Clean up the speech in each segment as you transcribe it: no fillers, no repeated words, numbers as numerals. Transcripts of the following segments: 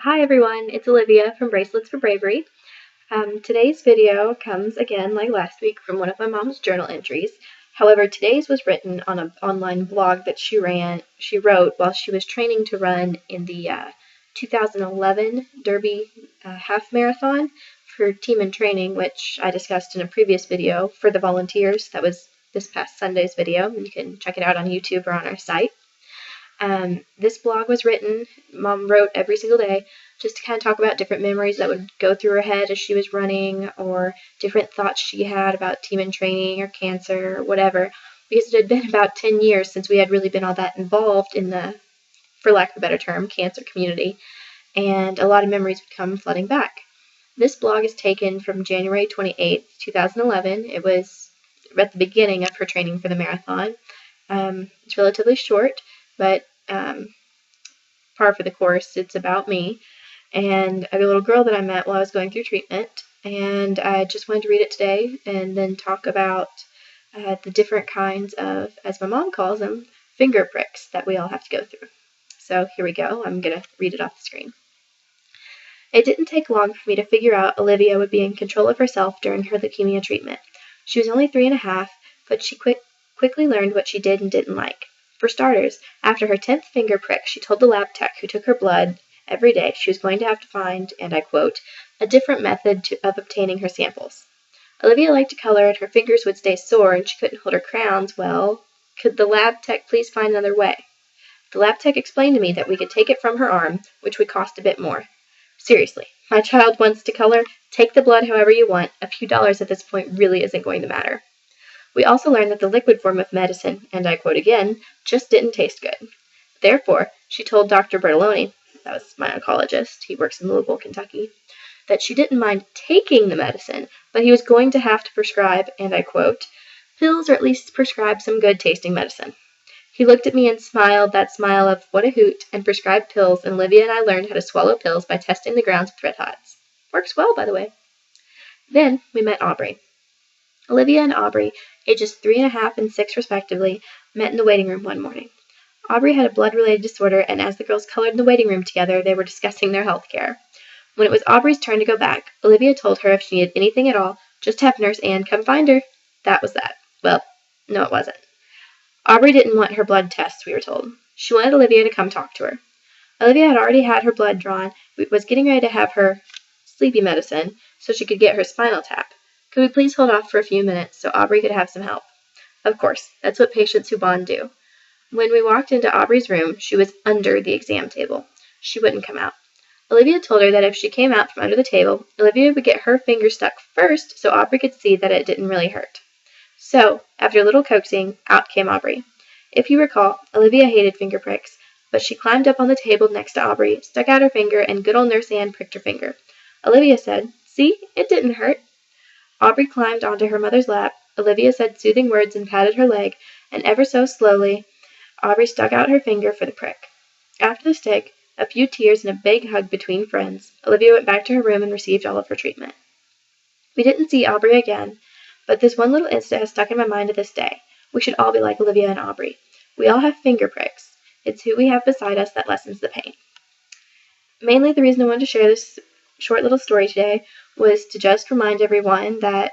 Hi everyone, it's Olivia from Bracelets for Bravery. Today's video comes again, like last week, from one of my mom's journal entries. However, today's was written on an online blog that she wrote while she was training to run in the 2011 Derby half marathon for team and training, which I discussed in a previous video for the volunteers. That was this past Sunday's video. You can check it out on YouTube or on our site. This blog was written, Mom wrote every single day, just to kind of talk about different memories that would go through her head as she was running, or different thoughts she had about team and training or cancer or whatever, because it had been about 10 years since we had really been all that involved in the, for lack of a better term, cancer community, and a lot of memories would come flooding back. This blog is taken from January 28th, 2011. It was at the beginning of her training for the marathon. It's relatively short, but par for the course. It's about me and a little girl that I met while I was going through treatment, and I just wanted to read it today and then talk about the different kinds of, as my mom calls them, finger pricks that we all have to go through. So here we go. I'm going to read it off the screen. It didn't take long for me to figure out Olivia would be in control of herself during her leukemia treatment. She was only 3.5, but she quickly learned what she did and didn't like. For starters, after her 10th finger prick, she told the lab tech who took her blood every day she was going to have to find, and I quote, a different method of obtaining her samples. Olivia liked to color and her fingers would stay sore and she couldn't hold her crayons well. Could the lab tech please find another way? The lab tech explained to me that we could take it from her arm, which would cost a bit more. Seriously, my child wants to color, take the blood however you want. A few dollars at this point really isn't going to matter. We also learned that the liquid form of medicine, and I quote again, just didn't taste good. Therefore, she told Dr. Bertoloni, that was my oncologist, he works in Louisville, Kentucky, that she didn't mind taking the medicine, but he was going to have to prescribe, and I quote, pills or at least prescribe some good tasting medicine. He looked at me and smiled that smile of what a hoot and prescribed pills, and Olivia and I learned how to swallow pills by testing the grounds with red hots. Works well, by the way. Then we met Aubrey. Olivia and Aubrey, ages 3.5 and 6 respectively, met in the waiting room one morning. Aubrey had a blood-related disorder, and as the girls colored in the waiting room together, they were discussing their health care. When it was Aubrey's turn to go back, Olivia told her if she needed anything at all, just have Nurse Ann come find her. That was that. Well, no, it wasn't. Aubrey didn't want her blood tests, we were told. She wanted Olivia to come talk to her. Olivia had already had her blood drawn, was getting ready to have her sleepy medicine so she could get her spinal tap. Could we please hold off for a few minutes so Aubrey could have some help? Of course, that's what patients who bond do. When we walked into Aubrey's room, she was under the exam table. She wouldn't come out. Olivia told her that if she came out from under the table, Olivia would get her finger stuck first so Aubrey could see that it didn't really hurt. So, after a little coaxing, out came Aubrey. If you recall, Olivia hated finger pricks, but she climbed up on the table next to Aubrey, stuck out her finger, and good old Nurse Ann pricked her finger. Olivia said, "See, it didn't hurt." Aubrey climbed onto her mother's lap. Olivia said soothing words and patted her leg, and ever so slowly, Aubrey stuck out her finger for the prick. After the stick, a few tears and a big hug between friends, Olivia went back to her room and received all of her treatment. We didn't see Aubrey again, but this one little incident has stuck in my mind to this day. We should all be like Olivia and Aubrey. We all have finger pricks. It's who we have beside us that lessens the pain. Mainly the reason I wanted to share this short little story today was to just remind everyone that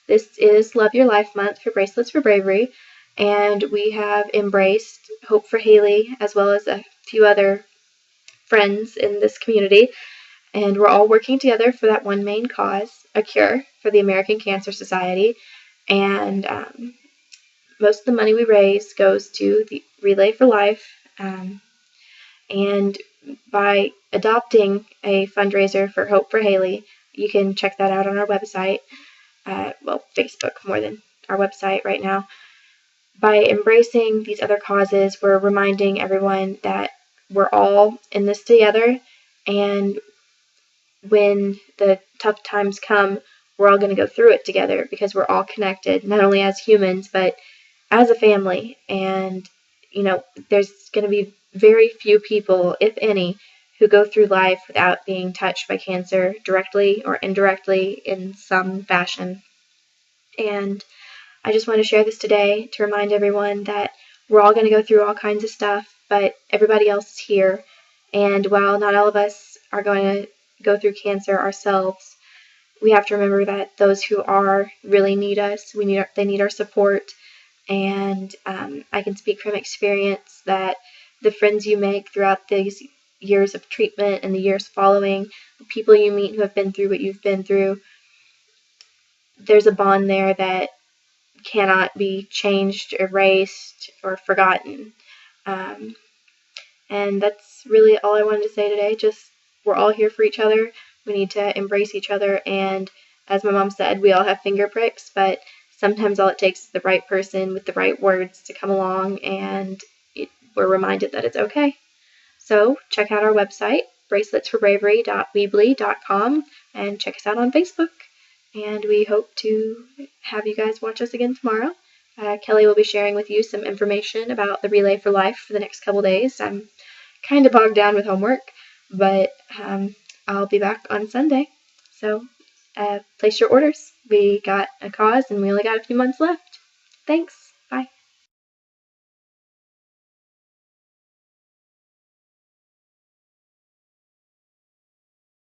this is Love Your Life Month for Bracelets for Bravery, and we have embraced Hope for Haley as well as a few other friends in this community, and we're all working together for that one main cause, a cure for the American Cancer Society, and most of the money we raise goes to the Relay for Life, and by adopting a fundraiser for Hope for Haley, you can check that out on our website, Facebook more than our website right now. By embracing these other causes, we're reminding everyone that we're all in this together, and when the tough times come, we're all going to go through it together because we're all connected, not only as humans, but as a family. And, there's going to be very few people, if any, who go through life without being touched by cancer directly or indirectly in some fashion. And I just want to share this today to remind everyone that we're all going to go through all kinds of stuff, but everybody else is here. And while not all of us are going to go through cancer ourselves, we have to remember that those who are really need us. They need our support. And I can speak from experience that the friends you make throughout these years of treatment and the years following, the people you meet who have been through what you've been through, there's a bond there that cannot be changed, erased, or forgotten. And that's really all I wanted to say today. Just, we're all here for each other. We need to embrace each other. And as my mom said, we all have finger pricks, but sometimes all it takes is the right person with the right words to come along, and we're reminded that it's okay. So check out our website, braceletsforbravery.weebly.com, and check us out on Facebook. And we hope to have you guys watch us again tomorrow. Kelly will be sharing with you some information about the Relay for Life for the next couple days. I'm kind of bogged down with homework, but I'll be back on Sunday. So place your orders. We got a cause and we only got a few months left. Thanks.